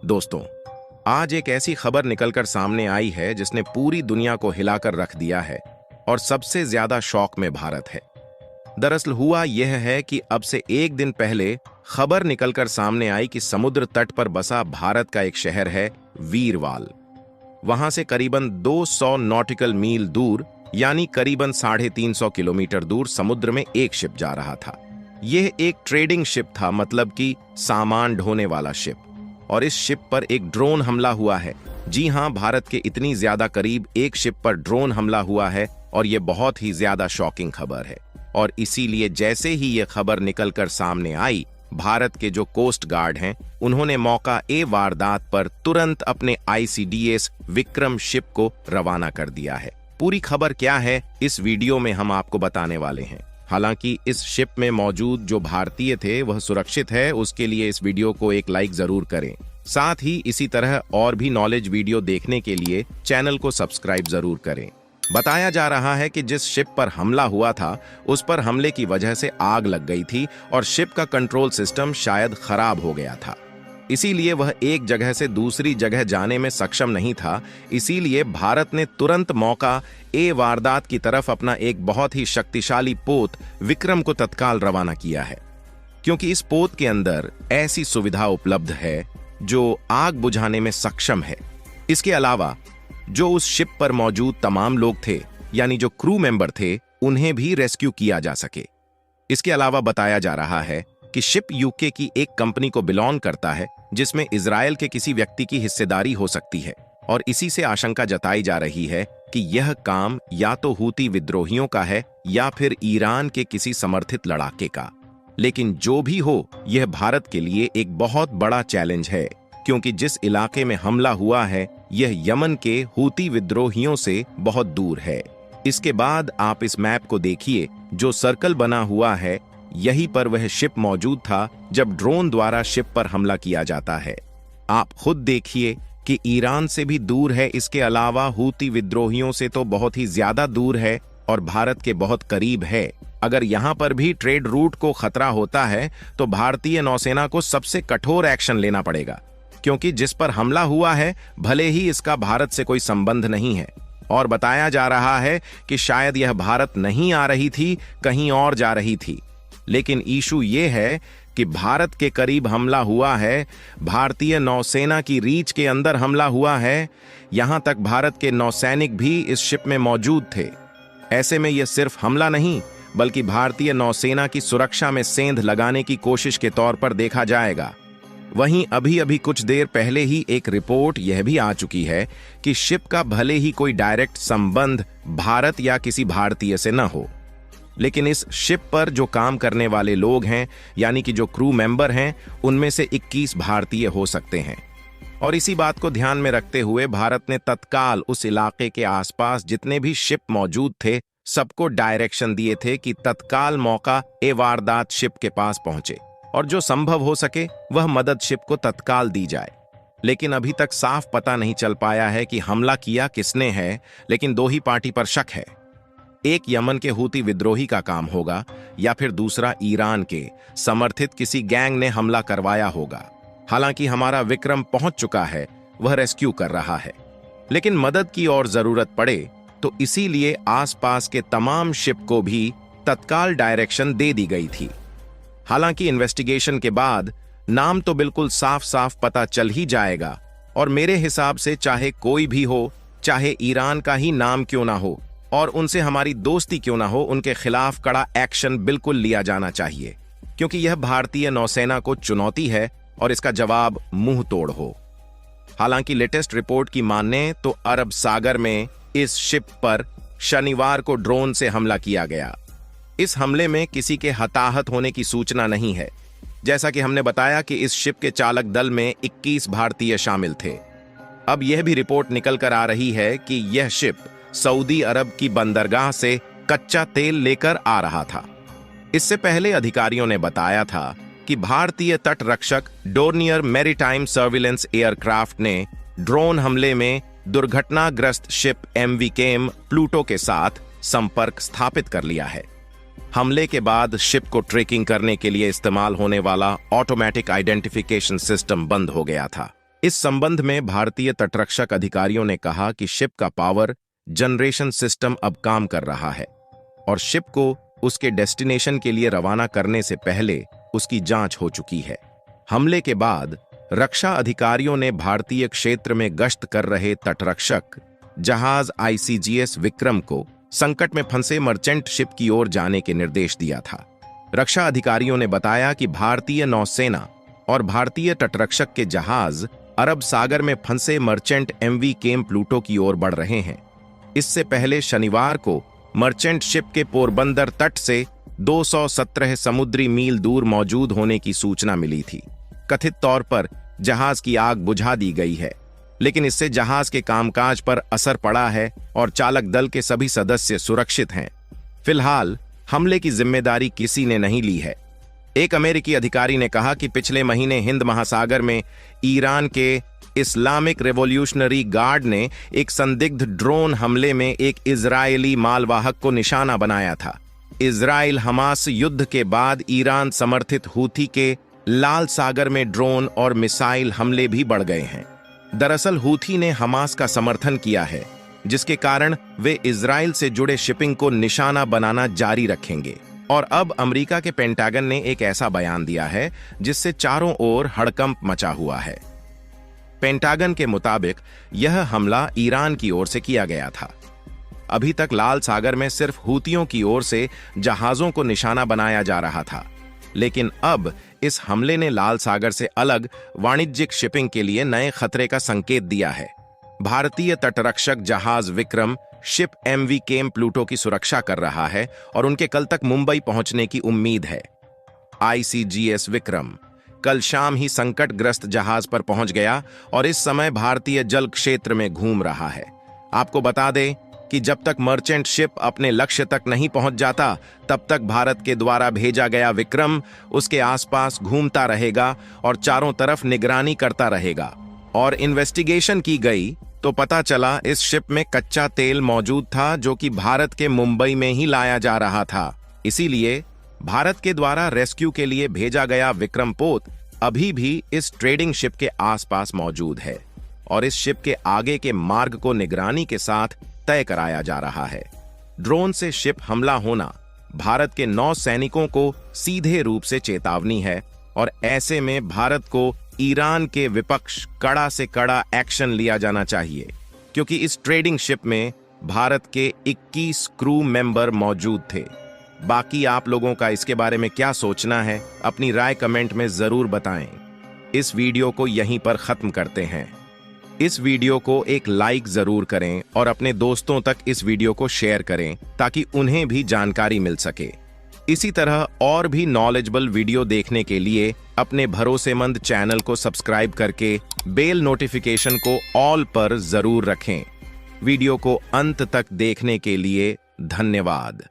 दोस्तों, आज एक ऐसी खबर निकलकर सामने आई है जिसने पूरी दुनिया को हिलाकर रख दिया है और सबसे ज्यादा शौक में भारत है। दरअसल हुआ यह है कि अब से एक दिन पहले खबर निकलकर सामने आई कि समुद्र तट पर बसा भारत का एक शहर है वीरवाल। वहां से करीबन 200 नॉटिकल मील दूर यानी करीबन 350 किलोमीटर दूर समुद्र में एक शिप जा रहा था। यह एक ट्रेडिंग शिप था, मतलब कि सामान ढोने वाला शिप। और इस शिप पर एक ड्रोन हमला हुआ है। जी हां, भारत के इतनी ज्यादा करीब एक शिप पर ड्रोन हमला हुआ है और यह बहुत ही ज्यादा शॉकिंग खबर है। और इसीलिए जैसे ही यह खबर निकलकर सामने आई, भारत के जो कोस्ट गार्ड हैं उन्होंने मौका ए वारदात पर तुरंत अपने ICDS विक्रम शिप को रवाना कर दिया है। पूरी खबर क्या है इस वीडियो में हम आपको बताने वाले हैं। हालांकि इस शिप में मौजूद जो भारतीय थे वह सुरक्षित है, उसके लिए इस वीडियो को एक लाइक जरूर करें। साथ ही इसी तरह और भी नॉलेज वीडियो देखने के लिए चैनल को सब्सक्राइब जरूर करें। बताया जा रहा है कि जिस शिप पर हमला हुआ था उस पर हमले की वजह से आग लग गई थी और शिप का कंट्रोल सिस्टम शायद खराब हो गया था। इसीलिए वह एक जगह से दूसरी जगह जाने में सक्षम नहीं था। इसीलिए भारत ने तुरंत मौका ए वारदात की तरफ अपना एक बहुत ही शक्तिशाली पोत विक्रम को तत्काल रवाना किया है, क्योंकि इस पोत के अंदर ऐसी सुविधा उपलब्ध है जो आग बुझाने में सक्षम है। इसके अलावा जो उस शिप पर मौजूद तमाम लोग थे, यानी जो क्रू मेंबर थे, उन्हें भी रेस्क्यू किया जा सके। इसके अलावा बताया जा रहा है कि शिप यूके की एक कंपनी को बिलोंग करता है जिसमें इजराइल के किसी व्यक्ति की हिस्सेदारी हो सकती है। और इसी से आशंका जताई जा रही है कि यह काम या तो हूती विद्रोहियों का है या फिर ईरान के किसी समर्थित लड़ाके का। लेकिन जो भी हो, यह भारत के लिए एक बहुत बड़ा चैलेंज है, क्योंकि जिस इलाके में हमला हुआ है यह यमन के हूती विद्रोहियों से बहुत दूर है। इसके बाद आप इस मैप को देखिए, जो सर्कल बना हुआ है यहीं पर वह शिप मौजूद था जब ड्रोन द्वारा शिप पर हमला किया जाता है। आप खुद देखिए कि ईरान से भी दूर है, इसके अलावा हूती विद्रोहियों से तो बहुत ही ज्यादा दूर है और भारत के बहुत करीब है। अगर यहां पर भी ट्रेड रूट को खतरा होता है तो भारतीय नौसेना को सबसे कठोर एक्शन लेना पड़ेगा, क्योंकि जिस पर हमला हुआ है भले ही इसका भारत से कोई संबंध नहीं है। और बताया जा रहा है कि शायद यह भारत नहीं आ रही थी, कहीं और जा रही थी। लेकिन इशू ये है कि भारत के करीब हमला हुआ है, भारतीय नौसेना की रीच के अंदर हमला हुआ है। यहां तक भारत के नौसैनिक भी इस शिप में मौजूद थे। ऐसे में यह सिर्फ हमला नहीं बल्कि भारतीय नौसेना की सुरक्षा में सेंध लगाने की कोशिश के तौर पर देखा जाएगा। वहीं अभी कुछ देर पहले ही एक रिपोर्ट यह भी आ चुकी है कि शिप का भले ही कोई डायरेक्ट संबंध भारत या किसी भारतीय से न हो, लेकिन इस शिप पर जो काम करने वाले लोग हैं, यानी कि जो क्रू मेंबर हैं, उनमें से 21 भारतीय हो सकते हैं। और इसी बात को ध्यान में रखते हुए भारत ने तत्काल उस इलाके के आसपास जितने भी शिप मौजूद थे सबको डायरेक्शन दिए थे कि तत्काल मौका ए वारदात शिप के पास पहुंचे और जो संभव हो सके वह मदद शिप को तत्काल दी जाए। लेकिन अभी तक साफ पता नहीं चल पाया है कि हमला किया किसने है, लेकिन दो ही पार्टी पर शक है। एक यमन के हूती विद्रोही का काम होगा या फिर दूसरा ईरान के समर्थित किसी गैंग ने हमला करवाया होगा। हालांकि हमारा विक्रम पहुंच चुका है, वह रेस्क्यू कर रहा है, लेकिन मदद की और जरूरत पड़े तो इसीलिए आसपास के तमाम शिप को भी तत्काल डायरेक्शन दे दी गई थी। हालांकि इन्वेस्टिगेशन के बाद नाम तो बिल्कुल साफ साफ पता चल ही जाएगा, और मेरे हिसाब से चाहे कोई भी हो, चाहे ईरान का ही नाम क्यों ना हो और उनसे हमारी दोस्ती क्यों ना हो, उनके खिलाफ कड़ा एक्शन बिल्कुल लिया जाना चाहिए, क्योंकि यह भारतीय नौसेना को चुनौती है और इसका जवाब मुंह तोड़ हो। हालांकि लेटेस्ट रिपोर्ट की माने तो अरब सागर में इस शिप पर शनिवार को ड्रोन से हमला किया गया। इस हमले में किसी के हताहत होने की सूचना नहीं है। जैसा कि हमने बताया कि इस शिप के चालक दल में 21 भारतीय शामिल थे। अब यह भी रिपोर्ट निकल कर आ रही है कि यह शिप सऊदी अरब की बंदरगाह से कच्चा तेल लेकर आ रहा था। इससे पहले अधिकारियों ने बताया था कि भारतीय तट रक्षक डोर्नियर मैरीटाइम सर्विलेंस एयरक्राफ्ट ने ड्रोन हमले में दुर्घटनाग्रस्त शिप MV केम प्लूटो के साथ संपर्क स्थापित कर लिया है। हमले के बाद शिप को ट्रैकिंग करने के लिए इस्तेमाल होने वाला ऑटोमेटिक आइडेंटिफिकेशन सिस्टम बंद हो गया था। इस संबंध में भारतीय तटरक्षक अधिकारियों ने कहा कि शिप का पावर जनरेशन सिस्टम अब काम कर रहा है और शिप को उसके डेस्टिनेशन के लिए रवाना करने से पहले उसकी जांच हो चुकी है। हमले के बाद रक्षा अधिकारियों ने भारतीय क्षेत्र में गश्त कर रहे तटरक्षक जहाज ICGS विक्रम को संकट में फंसे मर्चेंट शिप की ओर जाने के निर्देश दिया था। रक्षा अधिकारियों ने बताया कि भारतीय नौसेना और भारतीय तटरक्षक के जहाज अरब सागर में फंसे मर्चेंट MV केम प्लूटो की ओर बढ़ रहे हैं। इससे पहले शनिवार को मर्चेंट शिप के पोरबंदर तट से 217 समुद्री मील दूर मौजूद होने की सूचना मिली थी। कथित तौर पर जहाज की आग बुझा दी गई है, लेकिन इससे जहाज के कामकाज पर असर पड़ा है और चालक दल के सभी सदस्य सुरक्षित हैं। फिलहाल हमले की जिम्मेदारी किसी ने नहीं ली है। एक अमेरिकी अधिकारी ने कहा कि पिछले महीने हिंद महासागर में ईरान के इस्लामिक रेवोल्यूशनरी गार्ड ने एक संदिग्ध ड्रोन हमले में एक इजरायली मालवाहक को निशाना बनाया था। इजराइल हमास युद्ध के बाद ईरान समर्थित हूथी के लाल सागर में ड्रोन और मिसाइल हमले भी बढ़ गए हैं। दरअसल हूथी ने हमास का समर्थन किया है, जिसके कारण वे इजराइल से जुड़े शिपिंग को निशाना बनाना जारी रखेंगे। और अब अमेरिका के पेंटागन ने एक ऐसा बयान दिया है जिससे चारों ओर हड़कंप मचा हुआ है। पेंटागन के मुताबिक यह हमला ईरान की ओर से किया गया था। अभी तक लाल सागर में सिर्फ हूतियों की ओर से जहाजों को निशाना बनाया जा रहा था, लेकिन अब इस हमले ने लाल सागर से अलग वाणिज्यिक शिपिंग के लिए नए खतरे का संकेत दिया है। भारतीय तटरक्षक जहाज विक्रम शिप MV केम प्लूटो की सुरक्षा कर रहा है और उनके कल तक मुंबई पहुंचने की उम्मीद है। ICGS विक्रम कल शाम ही संकटग्रस्त जहाज पर पहुंच गया और इस समय भारतीय जल क्षेत्र में घूम रहा है। आपको बता दें कि जब तक मर्चेंट शिप अपने लक्ष्य तक नहीं पहुंच जाता, तब तक भारत के द्वारा भेजा गया विक्रम उसके आसपास घूमता रहेगा और चारों तरफ निगरानी करता रहेगा। और इन्वेस्टिगेशन की गई तो पता चला इस शिप में कच्चा तेल मौजूद था, जो कि भारत के मुंबई में ही लाया जा रहा था। इसीलिए भारत के द्वारा रेस्क्यू के लिए भेजा गया विक्रम पोत अभी भी इस ट्रेडिंग शिप के आसपास मौजूद है और इस शिप के आगे के मार्ग को निगरानी के साथ तय कराया जा रहा है। ड्रोन से शिप हमला होना भारत के नौसैनिकों को सीधे रूप से चेतावनी है और ऐसे में भारत को ईरान के विपक्ष कड़ा से कड़ा एक्शन लिया जाना चाहिए, क्योंकि इस ट्रेडिंग शिप में भारत के 21 क्रू मेंबर मौजूद थे। बाकी आप लोगों का इसके बारे में क्या सोचना है, अपनी राय कमेंट में जरूर बताएं। इस वीडियो को यहीं पर खत्म करते हैं। इस वीडियो को एक लाइक जरूर करें और अपने दोस्तों तक इस वीडियो को शेयर करें ताकि उन्हें भी जानकारी मिल सके। इसी तरह और भी नॉलेजेबल वीडियो देखने के लिए अपने भरोसेमंद चैनल को सब्सक्राइब करके बेल नोटिफिकेशन को ऑल पर जरूर रखें। वीडियो को अंत तक देखने के लिए धन्यवाद।